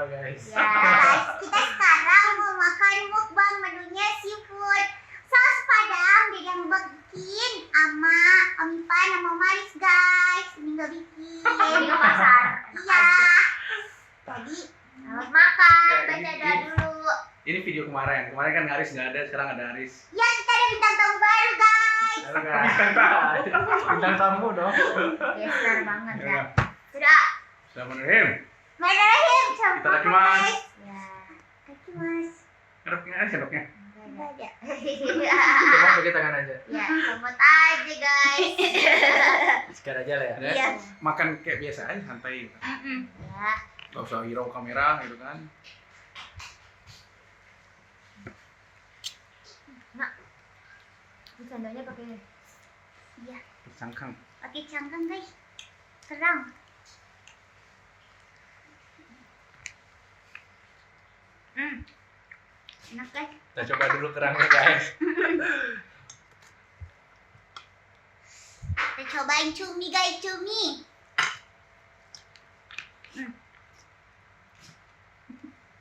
guys. Ya guys, kita sekarang mau makan mukbang menunya seafood. Saus padang dia yang bikin sama Om Ipan sama Maris guys. Ini gak bikin. Ini ke pasar. Iya. Jadi Selamat makan, Ya, baca ini- doa dulu. Ini video kemarin kan Haris nggak ada, sekarang ada Haris. ya kita ada bintang tamu baru guys. Halo guys. Bintang tamu dong. Geser banget Ya, ya. Sudah. Bismillahirrahmanirrahim. Bismillahirrahmanirrahim. Sama Kita lagi mas. Ya. Kaki mas. Sendoknya ada sendoknya. Enggak ada. Coba pakai tangan aja. Ya, selamat aja guys. Sekarang aja lah ya. Ada Iya. makan kayak biasa aja, santai. Ya. Gak usah hirau kamera gitu kan. Ini sandalnya pakai Iya. Cangkang. Pakai cangkang guys. Kerang. Enak guys. Kita coba dulu kerangnya guys. Kita cobain cumi guys, cumi.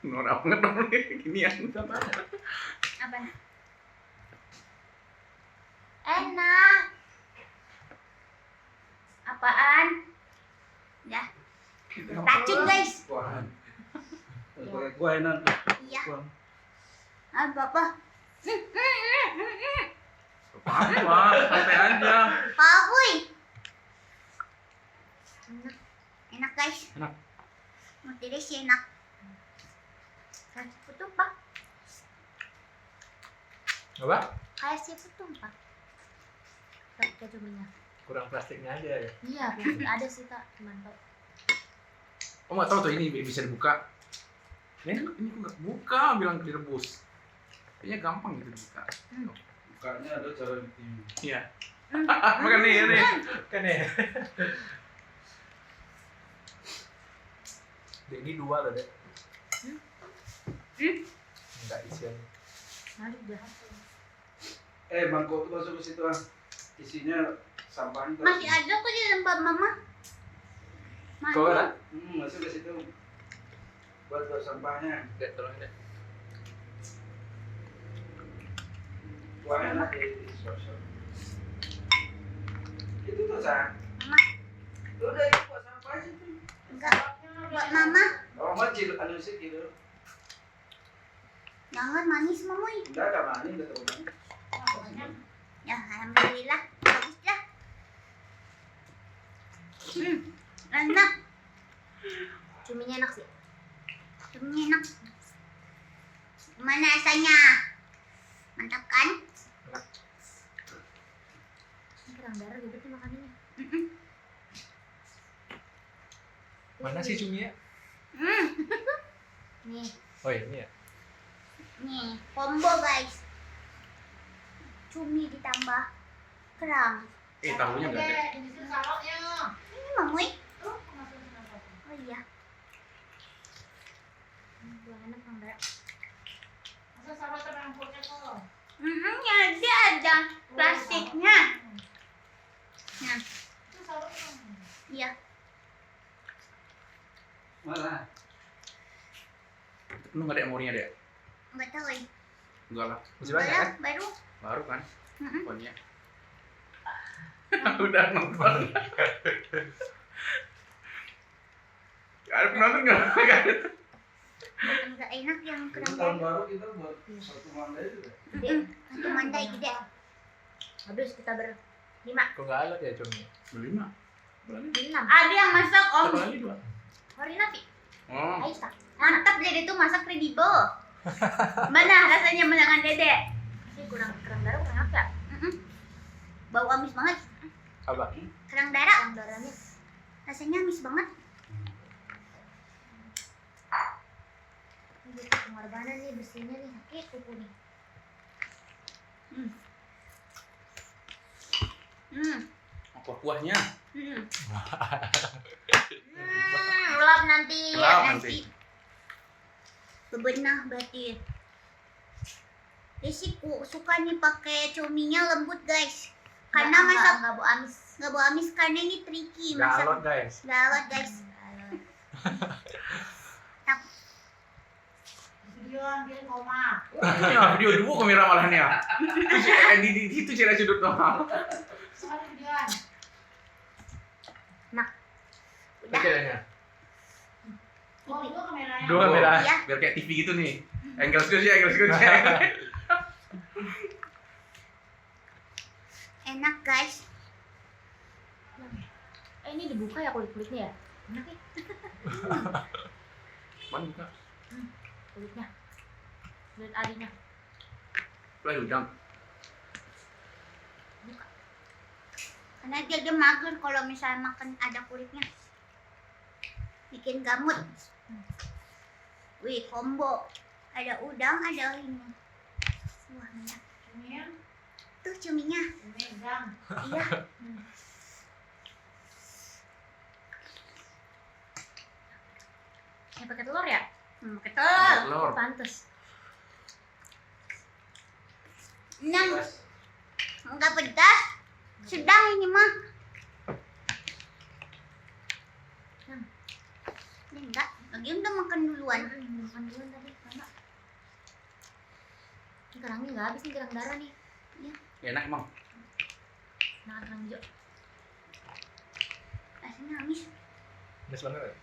Norak banget dong ginian. Apa? Enak. Apaan? Ya. Racun guys. Gua enak. Iya. Apa? Apa? Santai aja. Pahuy. Enak guys. Enak. Mati deh sih enak. Seafood tumpah. Apa? kayak seafood tumpah. Pakai cuminya. Kurang plastiknya aja ya. Iya, pasti ada sih kak, mantap. Oh nggak tahu tuh ini bisa dibuka. Ini kok nggak buka, bilang direbus. Kayaknya gampang gitu dibuka. Bukanya ada cara bikin. Iya. Makan nih, ini. Kan ya. Dek, ini 2 loh dek. Enggak isian. Mari udah. Mangkok tuh masuk ke situ ah. Isinya sampahnya. Masih ada kok di tempat mama. Masih. Kau kan? Masuk ke situ. Buat sampahnya. Dek, tolong dek. Wah enak di sosok. Itu tuh sah. Mama. Itu udah itu buat sampah situ. Enggak. Buat mama. Oh macil anu sih gitu. Jangan manis mama. Enggak ada manis, enggak terlalu manis. Ya alhamdulillah. Bagus dah. Enak. Cuminya enak sih. Cuminya enak. Gimana rasanya? Mantap kan? Ini kerang darah gitu tuh makanannya. Mana sih cuminya? Nih, Oh ini ya. Nih, combo guys. Cumi ditambah kerang. Tahunya nggak ada. Ini mamuy. Oh iya. buah enak kerang darah. Ya dia ada plastiknya. Nah. Iya. Mana? Lu nggak ada emorinya deh? Enggak tahu ya. Enggak lah. Masih banyak kan? Baru. Baru kan? Mm-mm. Pokoknya. Udah nonton. Gak ada penonton nggak? Enggak enak yang Itu kerang tahun darah. baru kita buat satu mandai itu deh. Satu mandai gede. Habis kita berlima, Kok nggak ada ya cuminya? Berlima. Berani. berenam. Ada yang masak om. Satu lagi 2. Hari nabi. Oh. Aisyah. Mantap dede tuh masak kredibel. Mana rasanya masakan dede? Sih kurang kerang darah kurang apa? Ya? Bau amis banget. Apa? Kerang darah. Kerang darahnya. Rasanya amis banget. Ini gitu pengorbanan nih besinya nih sakit kuku nih. Apa kuahnya? Lap nanti. Lap nanti. Bebenah berarti. Desi suka nih pakai cuminya lembut guys. Karena masak nggak bau amis. nggak bau amis karena ini tricky Nggak masak. alot guys. Galot guys. Ya, video dua kamera malahnya. Di situ ciri sudut tuh. Kecilnya. Dua kamera. Iya. Biar kayak TV gitu nih. Angle square ya, angle square. Enak guys. Ini dibuka ya kulit-kulitnya ya? Enak ya? Mana buka? Kulitnya. Kulit adinya. Mulai udang. Karena dia mager kalau misalnya makan ada kulitnya. Bikin gamut. Wih, combo. Ada udang, ada ini. Wah, enak. Tuh cuminya. Iya. Pakai telur ya? Pakai telur. Telur. Pantes. Enggak pedas. Sedang ini mah. Ini enggak. Lagi udah makan duluan. Makan duluan tadi, Mama. Ini kerangnya nggak habis nih, kerang darah nih. Enak emang. Nah, kerang hijau. Rasanya amis. Nes banget.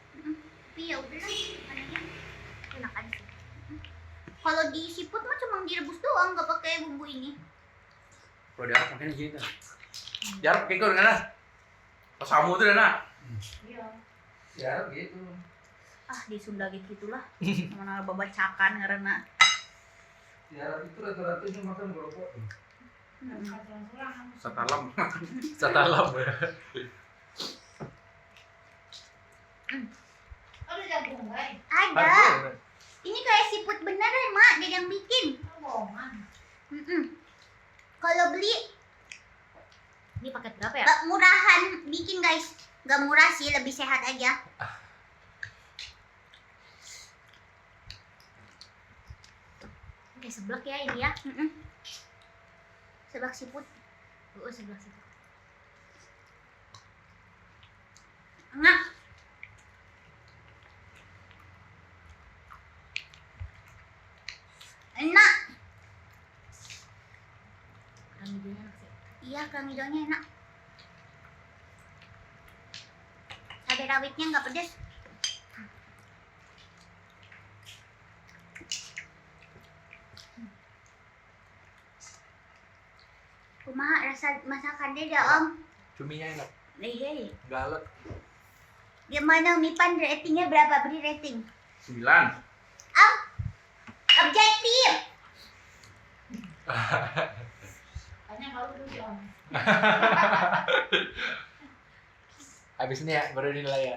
Tapi ya udah lah. Makanya Enak aja sih. kalau di siput mah cuma direbus doang, nggak pakai bumbu ini. Kalau diarap makanya gini tuh. Diarap kayak kau dengan pas kamu tuh Dana. Ya gitu. Ah, di Sunda gitu lah. Mana babacakan karena Ya itu rata-rata cuma makan kerupuk. Satalam. Satalam. ada. Ini kayak siput beneran, Mak. Dia yang bikin. Kalau beli Ini paket berapa ya? murahan bikin, guys. Gak murah sih, lebih sehat aja. Kayak seblak ya ini ya? Seblak siput. Oh, seblak siput. Enak. Enak. Kerang hijaunya enak sih. Iya, kerang hijaunya enak. Cabai rawitnya nggak pedas. Kumaha rasa masakannya dah, Om? Cuminya enak. Iya. Galak. Gimana Mipan, ratingnya berapa? Beri rating. 9. Objektif. Habis ini ya baru dinilai ya.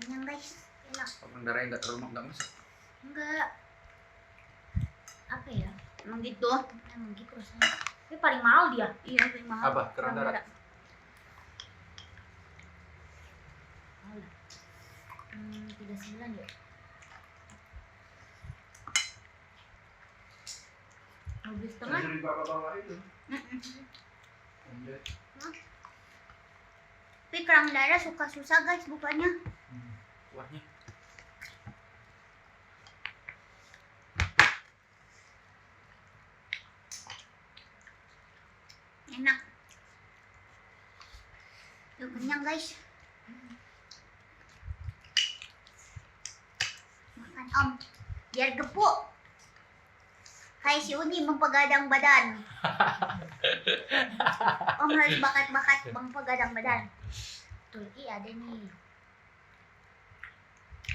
Kenyang, guys. Enak. Orang darahnya nggak terlalu nggak masak. Enggak. Apa ya? Emang gitu. Emang gitu rasanya. Ini paling mahal dia. Iya, lebih mahal. Apa? Kerang darah. Mahal lah. 39 ya. Habis setengah. Sering bawa itu. Tapi kerang darah suka susah, guys, bukanya. Kuahnya. Enak. Tuh, kenyang, guys. Makan, Om. Biar gepuk. Kayak si Uni mempegadang badan. Om harus bakat-bakat mempegadang badan. Tuh, ada nih.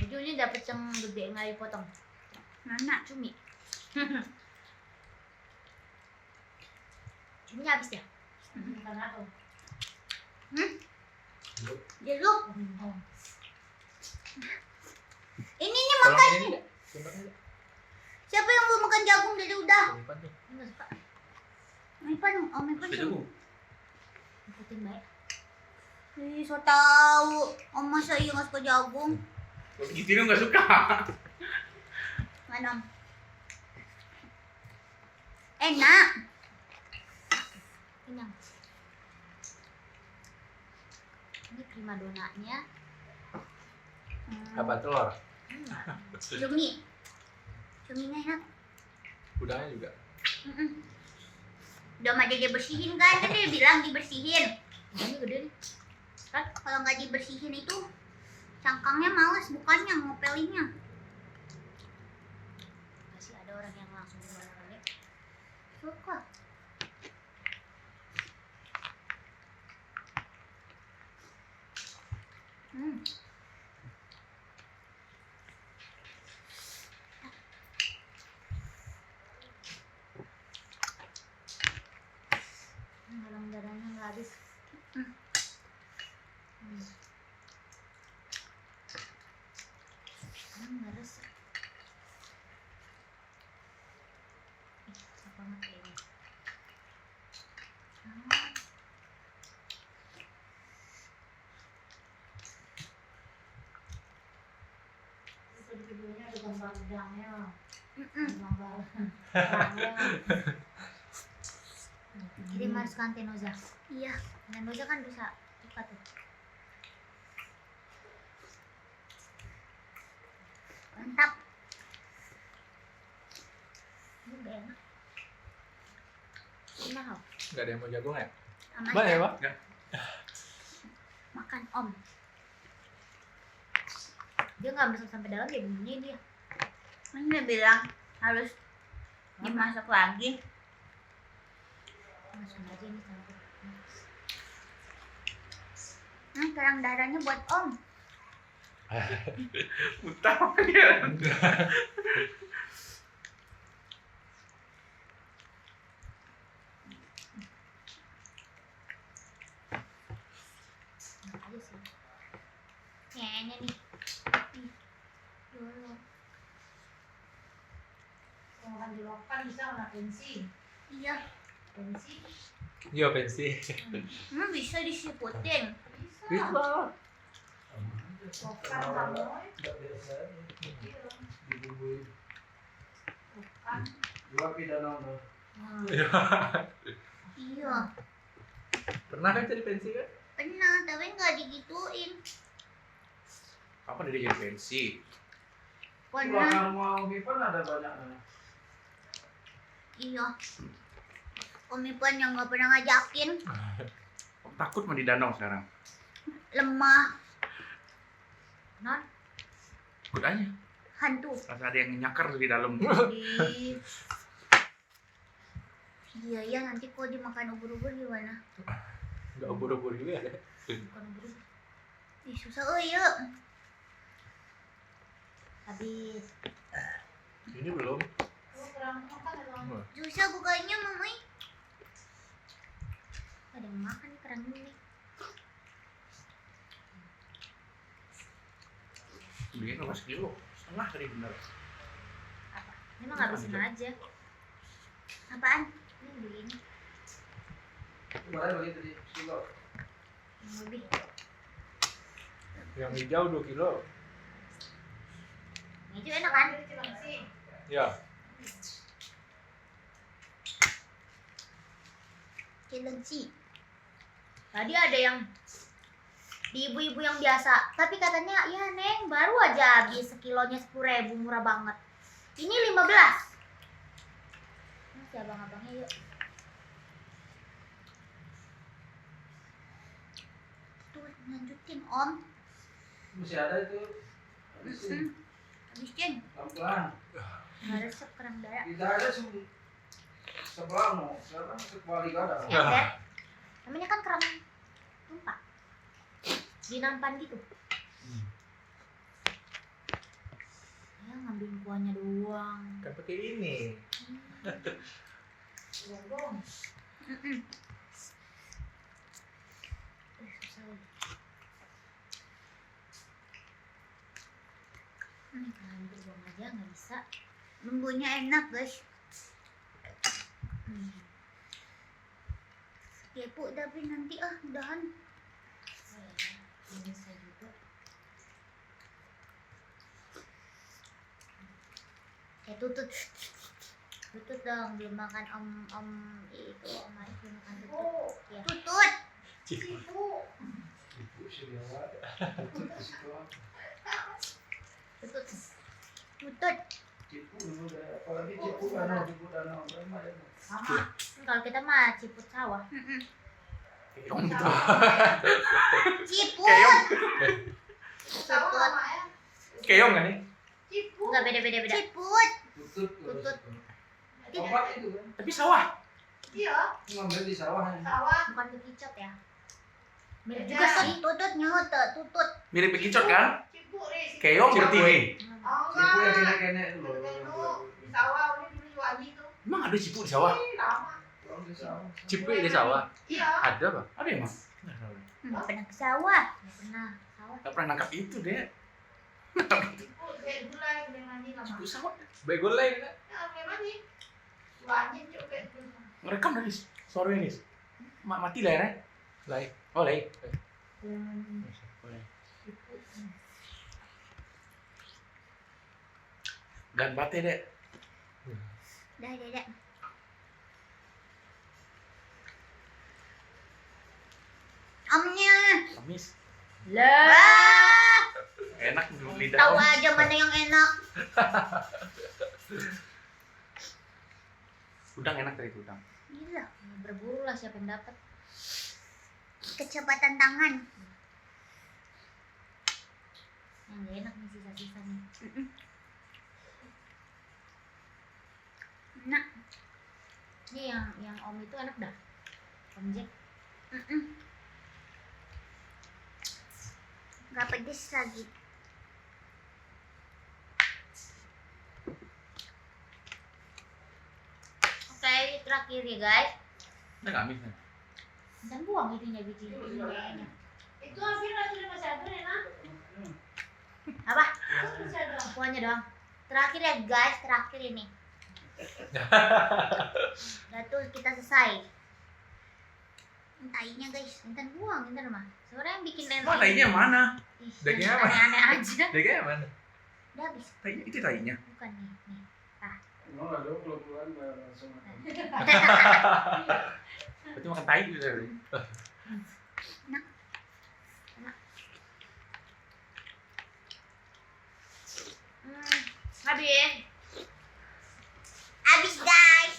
Ujungnya dapet yang gede nggak dipotong. Mana? Cumi. Cuminya habis ya? Jeruk. Ini nih Tolong makan. ini enggak? Coba aja. Siapa yang mau makan jagung dari udah? Simpan tuh. Enggak suka. Mipan, Om Mipan. Sudah jagung. Ikutin baik. Ih, so tau. Om masa iya nggak suka jagung? Gitu lu nggak suka. Mana, Om? Enak. Kenyang. Ini krim prima donanya. Apa telur? Cumi. Cuminya enak. Udangnya juga. Udah sama Dede bersihin kan? Kan dia bilang dibersihin. Ini gede nih. Kalau nggak dibersihin itu cangkangnya males bukannya ngopelinnya. Masih ada orang yang langsung ngomong Suka. Dalam darahnya nggak habis. Nggak resep. Resep banget kayaknya. Videonya ada gambar udangnya, gambar udangnya. Kirim harus ke Antenoza. Iya. Antenoza kan bisa cepat tuh. Mantap. Ini udah enak. Ini mahal. Nggak ada yang mau jagung ya? Aman Mana ya, ya? Pak? Makan Om. Dia nggak masuk sampai dalam ya bumbunya dia. Ini dia bilang harus dimasak lagi. Masukin aja ini campur. Kerang darahnya buat Om. Muntah ya. Enak aja sih. Kayaknya nih. Dulu. Kalau makan di lokal bisa kena pensi. Iya. Pensi. Iya pensi. Emang bisa disiputin. Bisa. Bisa. Lokal kamu. Nggak biasa. Dibumbuin. Bukan. Dua pidana no. Iya. Pernah kan jadi pensi kan? Pernah, tapi nggak digituin. Kapan dia jadi pensi? Pernah. Belakang mau Ipan ada banyak. Iya. Om Ipan yang nggak pernah ngajakin. Om takut mah di danau sekarang. Lemah. Non. Takut aja. Hantu. Rasa ada yang nyakar di dalam. Di... Iya ya, nanti kalau dimakan ubur-ubur gimana? Nggak ubur-ubur juga ya. Bukan buru. Ih, susah yuk. Habis. Ini belum. Lu kurang makan ya Bang? Susah bukanya, Mami. Ada yang makan nih kerang ini. Beliin apa sekilo? Setengah tadi bener. Apa? Ini mah ngabisin aja. Apaan? Ini beli ini. Kemarin begitu di kilo. Yang lebih. Yang hijau 2 kilo. Ini juga enak kan? Ya. Cilengsi. Tadi ada yang di ibu-ibu yang biasa, tapi katanya ya Neng baru aja habis sekilonya 10.000, murah banget. Ini 15. Masih abang-abangnya yuk. Tuh, lanjutin, Om. Masih ada itu. Habisin. Habisin. Pelan-pelan. Nggak resep kerang darah. Tidak ada sebelah no. Sekarang sekali gak ada. Ya ada. Namanya kan kerang tumpah. Di nampan gitu. Ya ngambil kuahnya doang. Kan pakai ini. Gong. Susah lagi. Hampir buang aja nggak bisa. Bumbunya enak, guys. Kepo tapi nanti udahan. Ini bisa juga. Tutut. Tutut dong, belum makan om itu om Arif belum makan tutut. Ya. Tutut. Sipu. Ciput sih dia, Wak. Ciput di situ, Wak. Tutut. Tutut. Ciput udah, apalagi ciput danau, berapa ya? Sama. Kalau kita mah ciput sawah. Keong gitu. Ciput. Keong. Tutut. Keong kan nih? Enggak beda. Ciput. Tutut. Tutut. Obat itu kan. Tapi sawah. Ngambil di sawah. Bukan bekicot ya. Mirip juga sih. Tutut nyut, tutut. Mirip bekicot kan? Keong berarti. Ciput yang kena-kena itu loh. Emang ada ciput di sawah? Orang di sawah. Ciput di sawah. Ada bang? Ada emang? Nggak pernah ke sawah. Nggak pernah sawah. Gak pernah nangkap itu deh. Ciput sawah. Begulai kan? Ngerekam dari suara ini. Mati lah ya? Lai. Oh lah. Gan bate deh. Dah. Amnya. Amis. Lah. Wah, Enak lidah. tahu Om. aja mana yang enak. Udang enak dari udang. Gila, Berburu lah siapa yang dapat. kecepatan tangan. Yang nggak enak nih sisa-sisa nih. Nah, Ini yang Om itu enak dah. Om Jack. nggak pedes lagi. Oke, terakhir ya guys. Udah gak amis nih. Dan buang itunya biji-bijinya. Itu akhirnya sudah masih ada ya, Apa? masih ada. Buahnya doang. Terakhir ya guys, terakhir ini. Udah tuh kita selesai. Tainya guys. Intan buang, Intan mah. Sebenarnya yang bikin lele. Wah, tainya mana? Ih, Dagingnya yang apa? aneh-aneh aja. Dagingnya mana? Udah habis. Tainya itu tainya. Bukan nih. Emang ada pulang-pulang langsung makan. Berarti makan tai gitu tadi. Habis. Abis guys.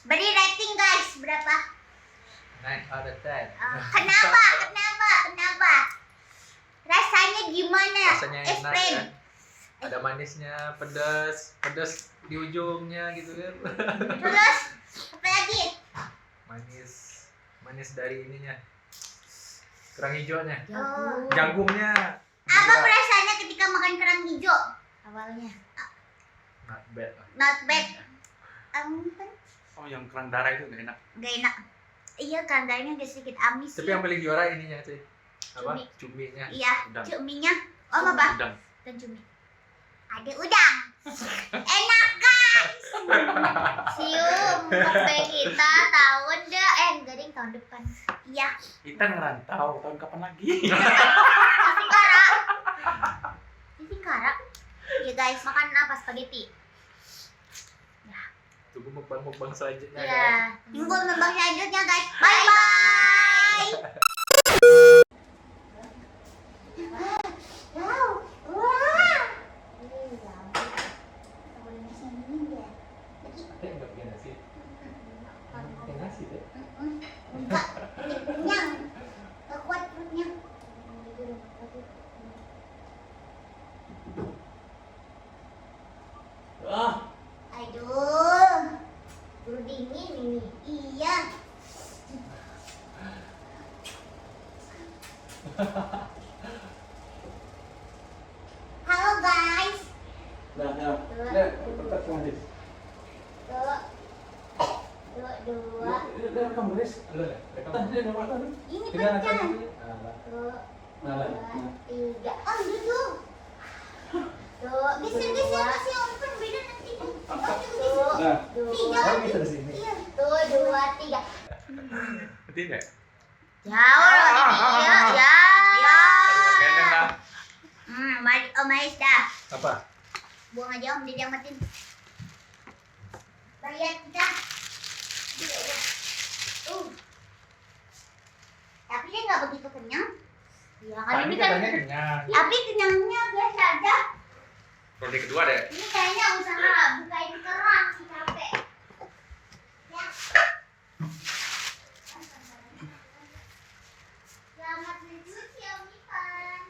Beri rating guys berapa? 9 out of 10. Kenapa? Rasanya gimana? Rasanya enak Explain. kan? Ada manisnya, pedas di ujungnya gitu kan. Terus apa lagi? Manis dari ininya. Kerang hijaunya. Oh. Jagungnya. Apa juga perasaannya ketika makan kerang hijau? Awalnya. not bad lah. Not bad. Oh, yang kerang darah itu gak enak. Gak enak. Iya, kerang darahnya agak sedikit amis. Tapi ya. yang paling juara ininya sih. Apa? Cumi. Cuminya. Iya, Udang. cuminya. Oh, apa? Udang. Dan cumi. Ada udang. Enak guys. See you mukbang kita tahun enggak ding tahun depan. Iya. Kita ngerantau tahun kapan lagi? Ini karak. Iya guys. Makan apa spaghetti? Tunggu mukbang selanjutnya Iya. guys. Tunggu membang selanjutnya guys. Bye bye. Wow. Enggak pakai nasi. Pakai nasi deh. Enggak, kenyang. Kekuat perutnya. Ah, Aduh. Perut dingin ini. Iya. Halo guys. Nah, tetap manis. Dua. Kamu guys. Tadi ada makan. Ini Dengan pecah. akan Dua, Nah, tiga. Oh, duduk. Tuh, geser-geser masih open beda nanti. Oh, geser. nah. Tiga. Oh, bisa di sini. Iya. Tuh, dua, tiga. berarti enggak? Jauh lagi ya. Ya. Kayaknya lah. Mari Om Ais dah. Apa? Buang aja Om, dia matiin. Lihat kita. Tapi dia nggak begitu kenyang. Iya kan Tadi ini kan. katanya kenyang. Tapi kenyangnya biasa aja. Roti kedua deh. Ini kayaknya usaha bukain keran si capek. Ya. Selamat mencuci Om Ipan.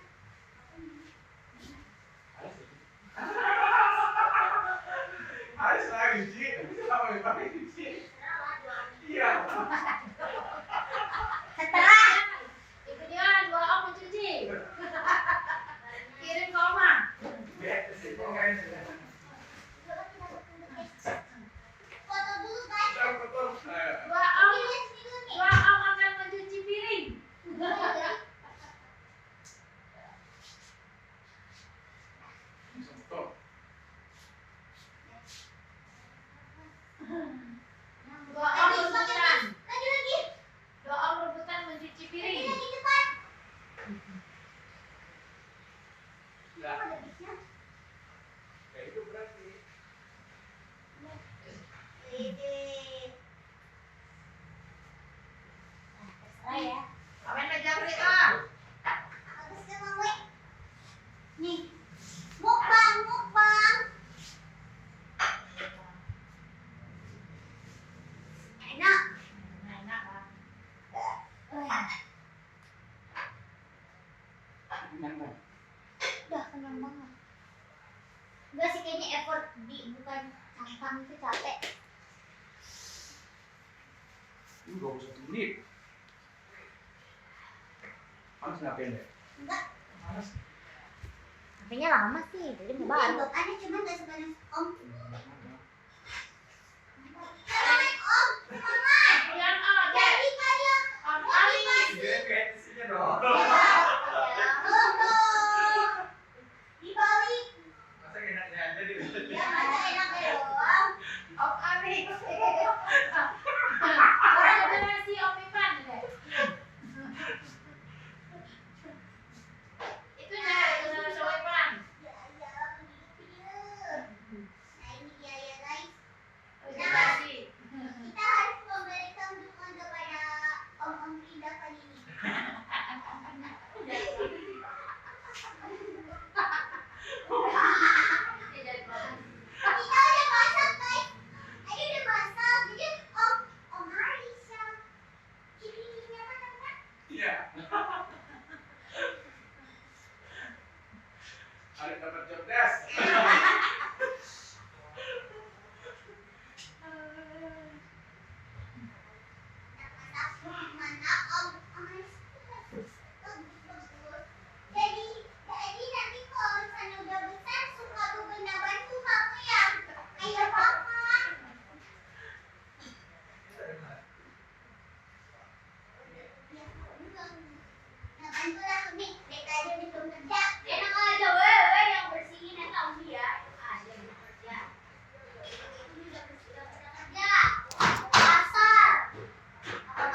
Harus lagi sih. Sama pakai cuci. Iya. Setelah Itu dia 2 om mencuci. Kirim ke oma. foto dulu guys. 2 om Lihat dulu nih. 2 om akan mencuci piring. Dua om rebutan. Lagi. 2 om rebutan mencuci piring. Lagi cepat. Apa ada bisnya? Ini. Terserah ya. Awen meja berita. Bagus kan Mama? Nih. Mukbang. Enak. Enak lah. Udah kenyang banget. Enggak sih kayaknya effort di bukan cangkang itu capek. Ini 21 menit. Panas ngapain deh? Enggak. HP-nya lama sih, jadi mau baru. Untuk aneh cuma nggak sepanas Om. Selamat Om. Selamat. Kemudian om Jadi kayak om Alis. dibalik. Ya masa enak ya doang. Om Alis. Orang generasi om Ipan deh. Itu generasi om Ipan. Ya begitu. Nah ini dia ya guys. Generasi. Kita harus memberikan dukungan kepada Om Frida kali ini. Dia jadi produk. Kita udah masak guys. Ayo udah masak. Jadi Om Harisha. Cipinya mana kan? Iya. Ada dapat job desk. Masak mana Om Harisha?